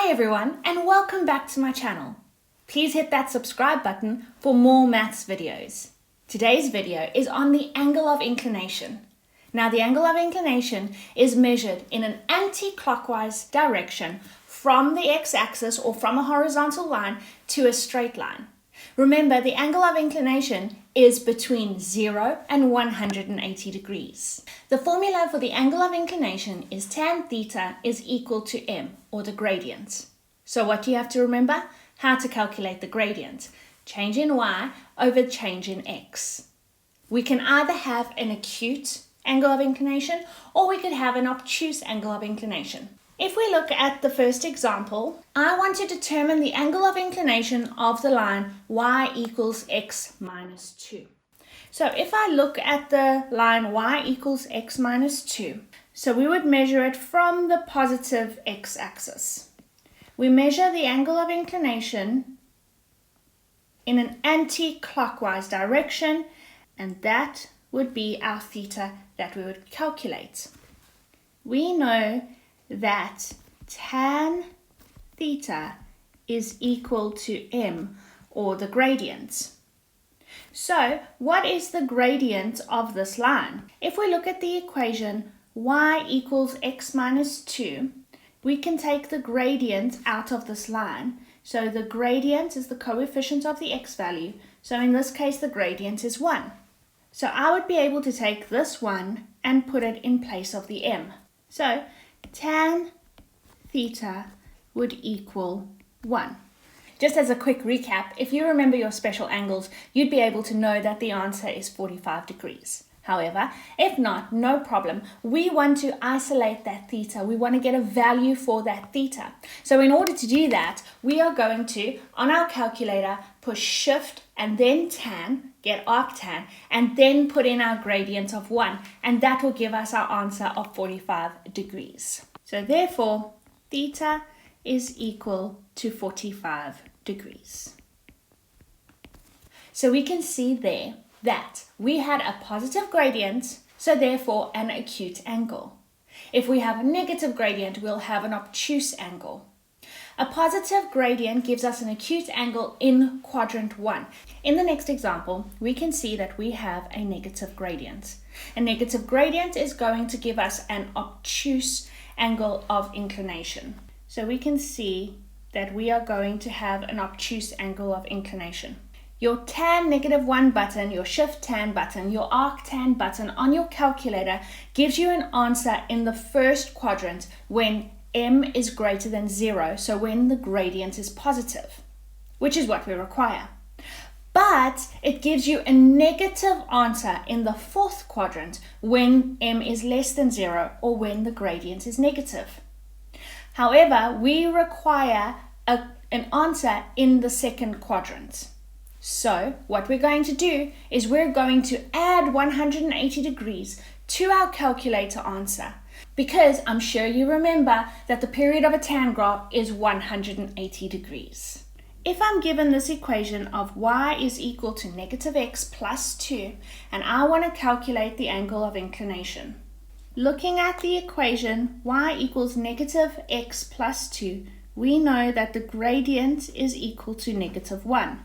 Hi everyone, and welcome back to my channel. Please hit that subscribe button for more maths videos. Today's video is on the angle of inclination. Now the angle of inclination is measured in an anti-clockwise direction from the x-axis or from a horizontal line to a straight line. Remember, the angle of inclination is between 0 and 180 degrees. The formula for the angle of inclination is tan theta is equal to m, or the gradient. So what do you have to remember? How to calculate the gradient. Change in y over change in x. We can either have an acute angle of inclination or we could have an obtuse angle of inclination. If we look at the first example, I want to determine the angle of inclination of the line y equals x minus 2. So if I look at the line y equals x minus 2, so we would measure it from the positive x-axis. We measure the angle of inclination in an anti-clockwise direction, and that would be our theta that we would calculate. We know that tan theta is equal to m, or the gradient. So what is the gradient of this line? If we look at the equation y equals x minus 2, we can take the gradient out of this line. So the gradient is the coefficient of the x value. So in this case the gradient is 1. So I would be able to take this 1 and put it in place of the m. So tan theta would equal 1. Just as a quick recap, if you remember your special angles, you'd be able to know that the answer is 45 degrees. However, if not, no problem. We want to isolate that theta. We want to get a value for that theta. So in order to do that, we are going to, on our calculator, push shift and then tan, get arctan, and then put in our gradient of 1, and that will give us our answer of 45 degrees. So therefore, theta is equal to 45 degrees. So we can see there that we had a positive gradient, so therefore an acute angle. If we have a negative gradient, we'll have an obtuse angle. A positive gradient gives us an acute angle in quadrant 1. In the next example, we can see that we have a negative gradient. A negative gradient is going to give us an obtuse angle of inclination. So we can see that we are going to have an obtuse angle of inclination. Your tan -1 button, your shift tan button, your arctan button on your calculator gives you an answer in the first quadrant when m is greater than 0, so when the gradient is positive, which is what we require. But it gives you a negative answer in the fourth quadrant when m is less than 0 or when the gradient is negative. However, we require an answer in the second quadrant. So what we're going to do is we're going to add 180 degrees to our calculator answer, because I'm sure you remember that the period of a tan graph is 180 degrees. If I'm given this equation of y is equal to -x plus 2, and I want to calculate the angle of inclination. Looking at the equation y equals -x plus 2, we know that the gradient is equal to -1.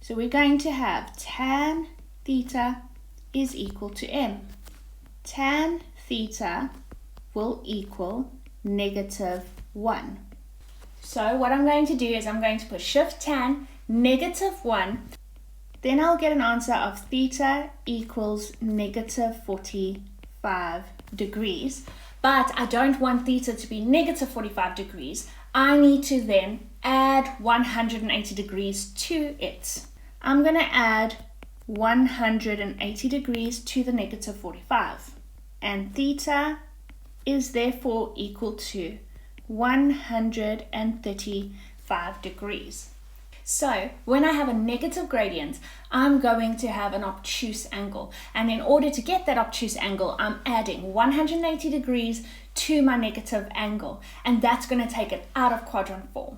So we're going to have tan theta is equal to m. Tan theta will equal -1. So what I'm going to do is I'm going to put shift tan -1, then I'll get an answer of theta equals -45 degrees. But I don't want theta to be -45 degrees. I need to then add 180 degrees to it. I'm going to add 180 degrees to the -45. And theta is therefore equal to 135 degrees. So when I have a negative gradient, I'm going to have an obtuse angle. And in order to get that obtuse angle, I'm adding 180 degrees to my negative angle. And that's going to take it out of quadrant 4.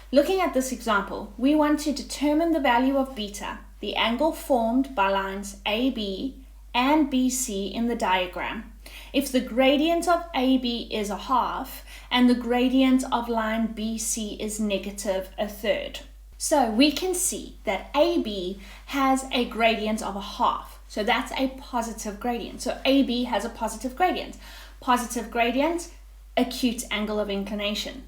Looking at this example, we want to determine the value of beta, the angle formed by lines AB and BC in the diagram. if the gradient of AB is a half and the gradient of line BC is negative a third. So we can see that AB has a gradient of a half. So that's a positive gradient. So AB has a positive gradient. Positive gradient, acute angle of inclination.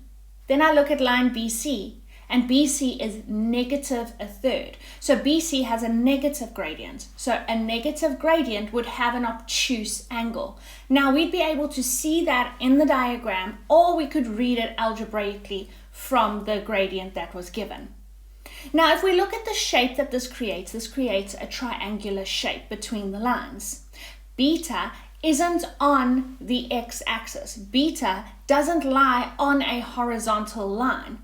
Then I look at line BC, and BC is negative a third. So BC has a negative gradient. So a negative gradient would have an obtuse angle. Now we'd be able to see that in the diagram, or we could read it algebraically from the gradient that was given. Now if we look at the shape that this creates a triangular shape between the lines. Beta isn't on the x-axis. Beta doesn't lie on a horizontal line.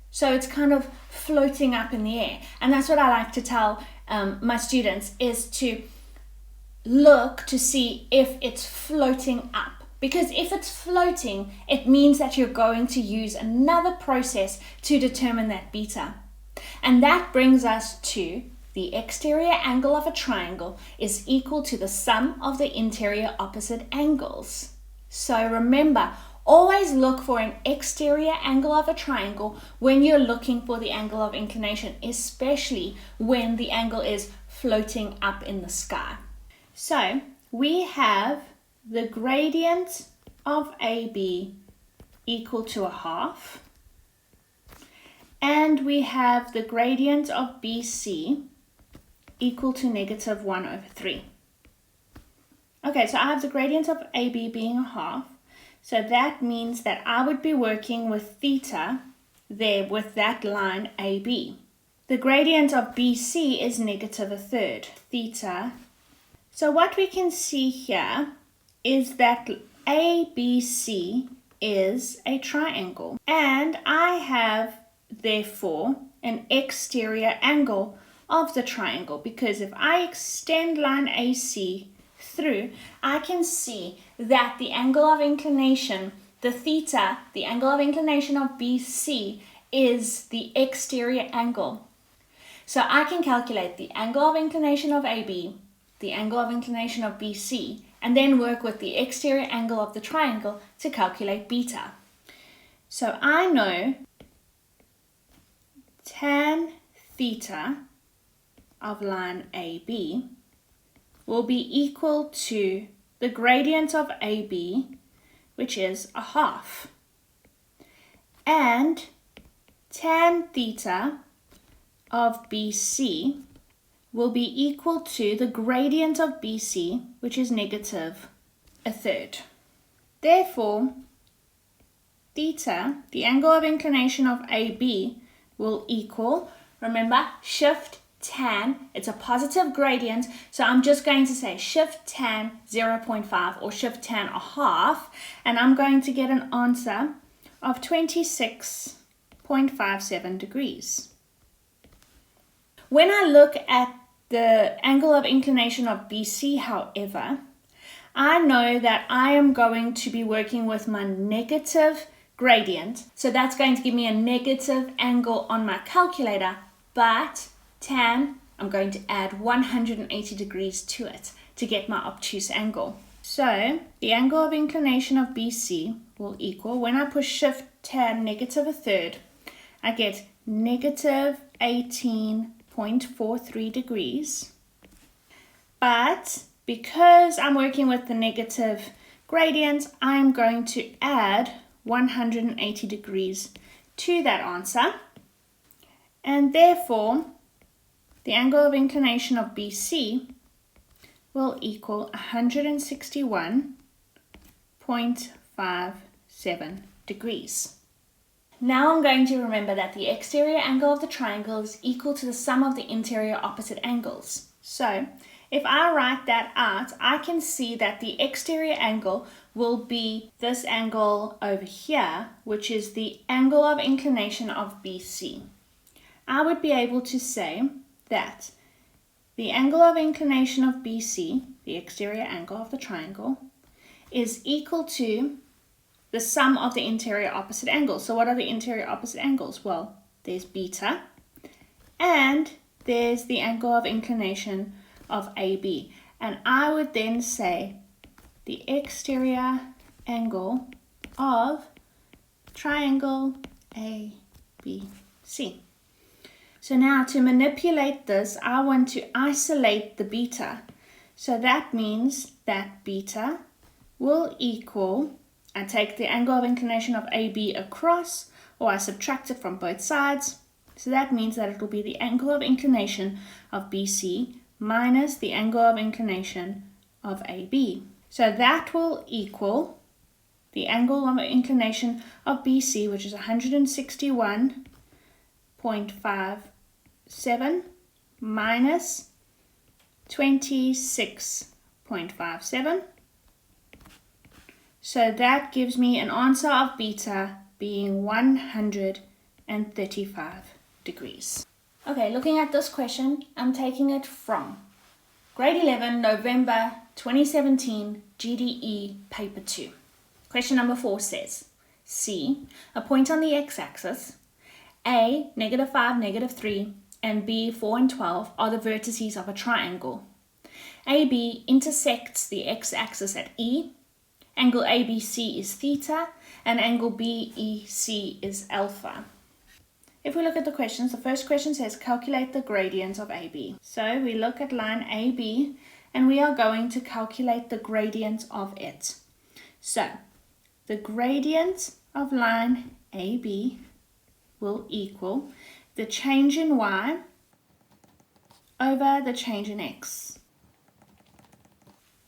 So it's kind of floating up in the air. And that's what I like to tell my students, is to look to see if it's floating up. Because if it's floating, it means that you're going to use another process to determine that beta. And that brings us to the exterior angle of a triangle is equal to the sum of the interior opposite angles. So remember, always look for an exterior angle of a triangle when you're looking for the angle of inclination, especially when the angle is floating up in the sky. So we have the gradient of AB equal to a half, and we have the gradient of BC equal to negative 1 over 3. Okay, so I have the gradient of AB being a half. So that means that I would be working with theta there with that line AB. The gradient of BC is negative a third, theta. So what we can see here is that ABC is a triangle. And I have, therefore, an exterior angle of the triangle, because if I extend line AC through, I can see that the angle of inclination, the theta, the angle of inclination of BC is the exterior angle. So I can calculate the angle of inclination of AB, the angle of inclination of BC, and then work with the exterior angle of the triangle to calculate beta. So I know tan theta of line AB will be equal to the gradient of AB, which is a half, and tan theta of BC will be equal to the gradient of BC, which is negative a third. Therefore, theta, the angle of inclination of AB, will equal, remember, shift tan, it's a positive gradient, so I'm just going to say shift tan 0.5 or shift tan a half, and I'm going to get an answer of 26.57 degrees. When I look at the angle of inclination of BC, however, I know that I am going to be working with my negative gradient, so that's going to give me a negative angle on my calculator, but tan, I'm going to add 180 degrees to it to get my obtuse angle. So the angle of inclination of BC will equal, when I push shift tan negative a third, I get negative 18.43 degrees. But because I'm working with the negative gradient, I'm going to add 180 degrees to that answer. And therefore, the angle of inclination of BC will equal 161.57 degrees. Now I'm going to remember that the exterior angle of the triangle is equal to the sum of the interior opposite angles. So if I write that out, I can see that the exterior angle will be this angle over here, which is the angle of inclination of BC. I would be able to say that the angle of inclination of BC, the exterior angle of the triangle, is equal to the sum of the interior opposite angles. So what are the interior opposite angles? Well, there's beta, and there's the angle of inclination of AB. And I would then say the exterior angle of triangle ABC. So now to manipulate this, I want to isolate the beta. So that means that beta will equal, I take the angle of inclination of AB across, or I subtract it from both sides. So that means that it will be the angle of inclination of BC minus the angle of inclination of AB. So that will equal the angle of inclination of BC, which is 161.57 minus 26.57. So that gives me an answer of beta being 135 degrees. Okay, looking at this question, I'm taking it from Grade 11, November 2017, GDE, Paper 2. Question number 4 says, C, a point on the x-axis, A, -5, -3, and B, 4 and 12 are the vertices of a triangle. AB intersects the x-axis at E, angle ABC is theta, and angle BEC is alpha. If we look at the questions, the first question says calculate the gradient of AB. So we look at line AB and we are going to calculate the gradient of it. So the gradient of line AB will equal the change in y over the change in x.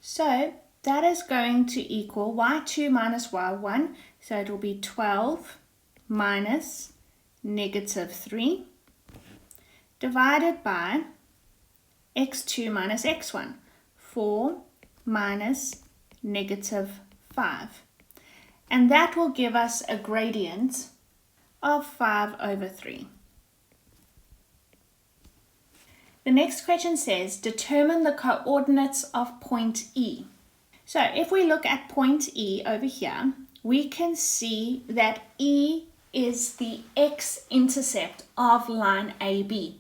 So that is going to equal y2 minus y1, so it will be 12 minus -3 divided by x2 minus x1, 4 minus -5. And that will give us a gradient of 5/3. The next question says, determine the coordinates of point E. So if we look at point E over here, we can see that E is the x-intercept of line AB.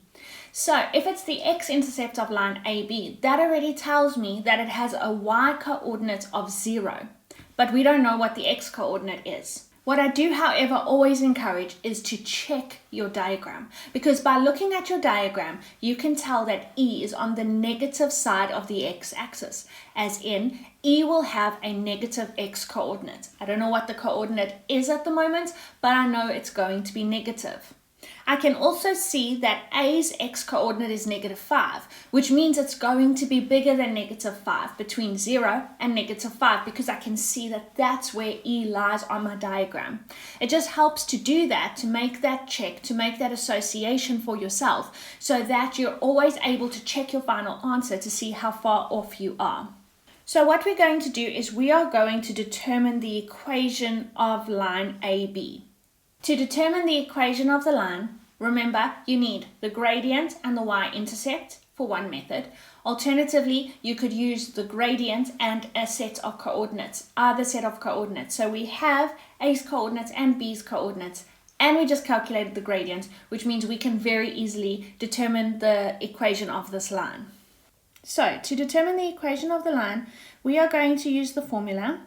So if it's the x-intercept of line AB, that already tells me that it has a y-coordinate of 0, but we don't know what the x-coordinate is. What I do, however, always encourage is to check your diagram, because by looking at your diagram, you can tell that E is on the negative side of the x-axis, as in E will have a negative x-coordinate. I don't know what the coordinate is at the moment, but I know it's going to be negative. I can also see that A's x-coordinate is -5, which means it's going to be bigger than -5, between 0 and -5, because I can see that that's where E lies on my diagram. It just helps to do that, to make that check, to make that association for yourself, so that you're always able to check your final answer to see how far off you are. So what we're going to do is we are going to determine the equation of line AB. To determine the equation of the line, remember you need the gradient and the y-intercept for one method. Alternatively, you could use the gradient and a set of coordinates, either set of coordinates. So we have A's coordinates and B's coordinates, and we just calculated the gradient, which means we can very easily determine the equation of this line. So to determine the equation of the line, we are going to use the formula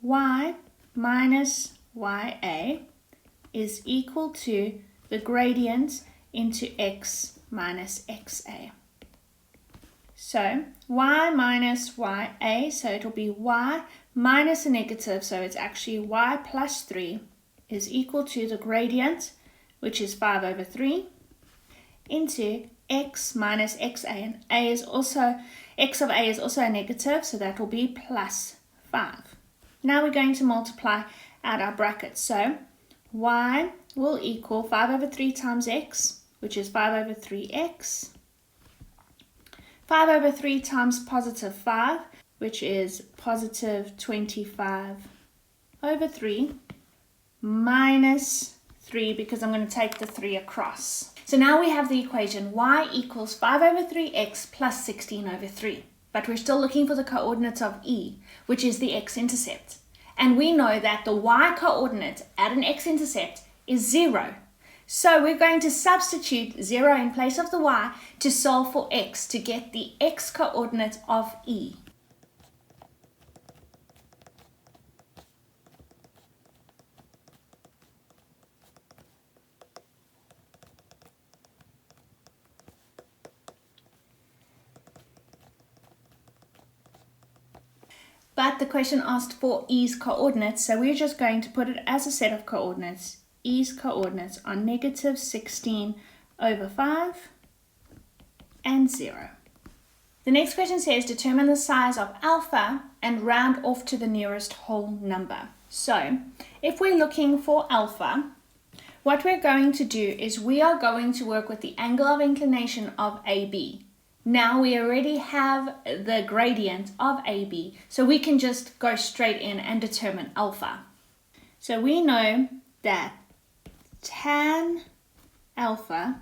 y minus ya is equal to the gradient into x minus xa. So y minus ya, so it will be y minus a negative, so it's actually y plus 3 is equal to the gradient, which is 5/3, into x minus xa, and a is also, x of a is also a negative, so that will be plus 5. Now we're going to multiply out our brackets. So y will equal 5/3 times x, which is 5/3x. 5/3 times positive 5, which is positive 25/3, minus 3, because I'm going to take the 3 across. So now we have the equation y equals 5/3x plus 16/3. But we're still looking for the coordinates of E, which is the x-intercept. And we know that the y-coordinate at an x-intercept is 0. So we're going to substitute 0 in place of the y to solve for x to get the x-coordinate of E. But the question asked for E's coordinates, so we're just going to put it as a set of coordinates. E's coordinates are negative 16 over 5 and 0. The next question says determine the size of alpha and round off to the nearest whole number. So if we're looking for alpha, what we're going to do is we are going to work with the angle of inclination of AB. Now we already have the gradient of AB, so we can just go straight in and determine alpha. So we know that tan alpha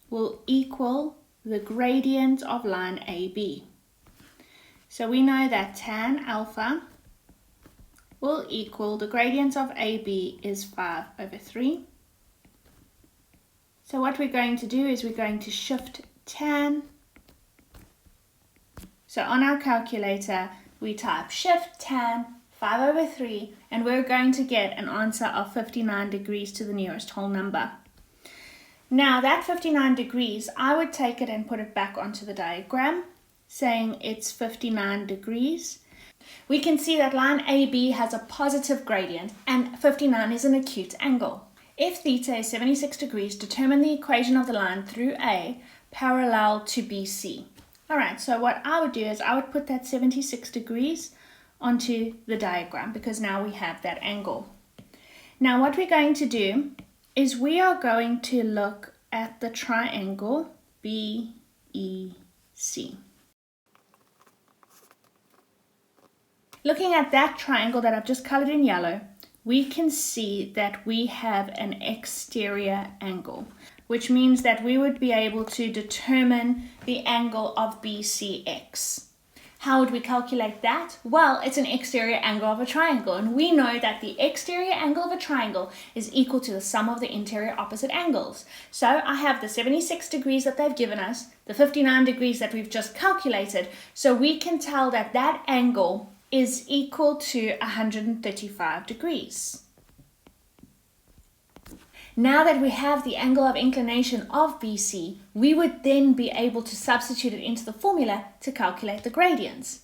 will equal the gradient of line AB. So we know that tan alpha will equal the gradient of AB is 5 over 3. So what we're going to do is we're going to shift tan. So on our calculator, we type shift tan 5 over 3, and we're going to get an answer of 59 degrees to the nearest whole number. Now that 59 degrees, I would take it and put it back onto the diagram, saying it's 59 degrees. We can see that line AB has a positive gradient, and 59 is an acute angle. If theta is 76 degrees, determine the equation of the line through A parallel to BC. Alright, so what I would do is I would put that 76 degrees onto the diagram because now we have that angle. Now what we're going to do is we are going to look at the triangle BEC. Looking at that triangle that I've just colored in yellow, we can see that we have an exterior angle, which means that we would be able to determine the angle of BCX. How would we calculate that? Well, it's an exterior angle of a triangle, and we know that the exterior angle of a triangle is equal to the sum of the interior opposite angles. So I have the 76 degrees that they've given us, the 59 degrees that we've just calculated, so we can tell that that angle is equal to 135 degrees. Now that we have the angle of inclination of BC, we would then be able to substitute it into the formula to calculate the gradients.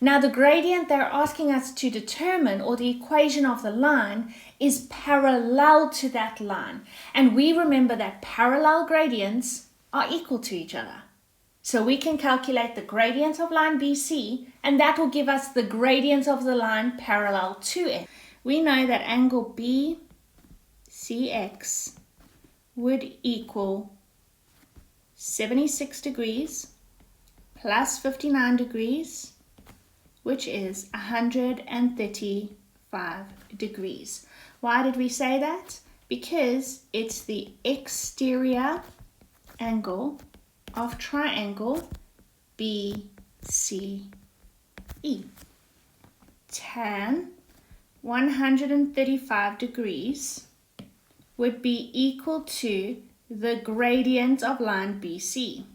Now the gradient they're asking us to determine, or the equation of the line, is parallel to that line. And we remember that parallel gradients are equal to each other. So we can calculate the gradient of line BC, and that will give us the gradient of the line parallel to it. We know that angle BCX would equal 76 degrees plus 59 degrees, which is 135 degrees. Why did we say that? Because it's the exterior angle of triangle BCE. Tan 135 degrees would be equal to the gradient of line BC.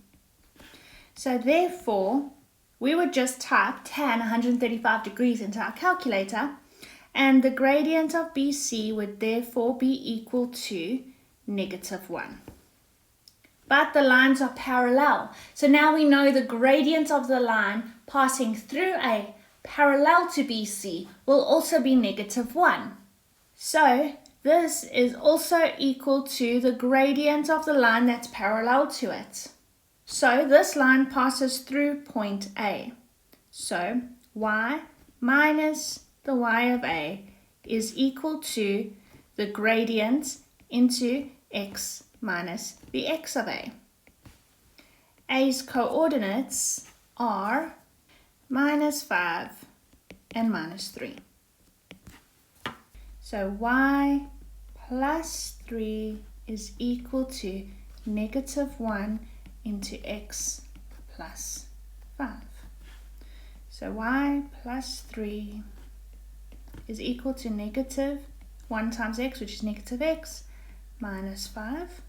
So therefore, we would just type tan 135 degrees into our calculator, and the gradient of BC would therefore be equal to -1. But the lines are parallel, so now we know the gradient of the line passing through A parallel to BC will also be -1. So this is also equal to the gradient of the line that's parallel to it. So this line passes through point A. So y minus the y of A is equal to the gradient into x minus the x of A. A's coordinates are -5 and -3. So y plus 3 is equal to -1 into x plus 5. So y plus 3 is equal to -1 times x, which is -x, minus 5.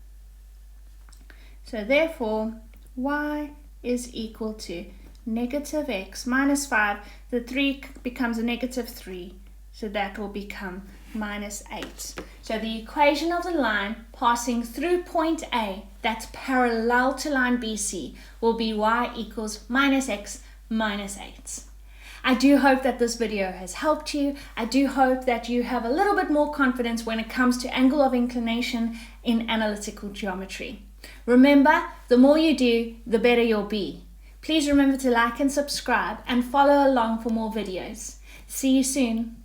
So therefore, y is equal to -x minus 5. The 3 becomes a -3, so that will become -8. So the equation of the line passing through point A that's parallel to line BC will be y equals -x minus 8. I do hope that this video has helped you. I do hope that you have a little bit more confidence when it comes to angle of inclination in analytical geometry. Remember, the more you do, the better you'll be. Please remember to like and subscribe and follow along for more videos. See you soon.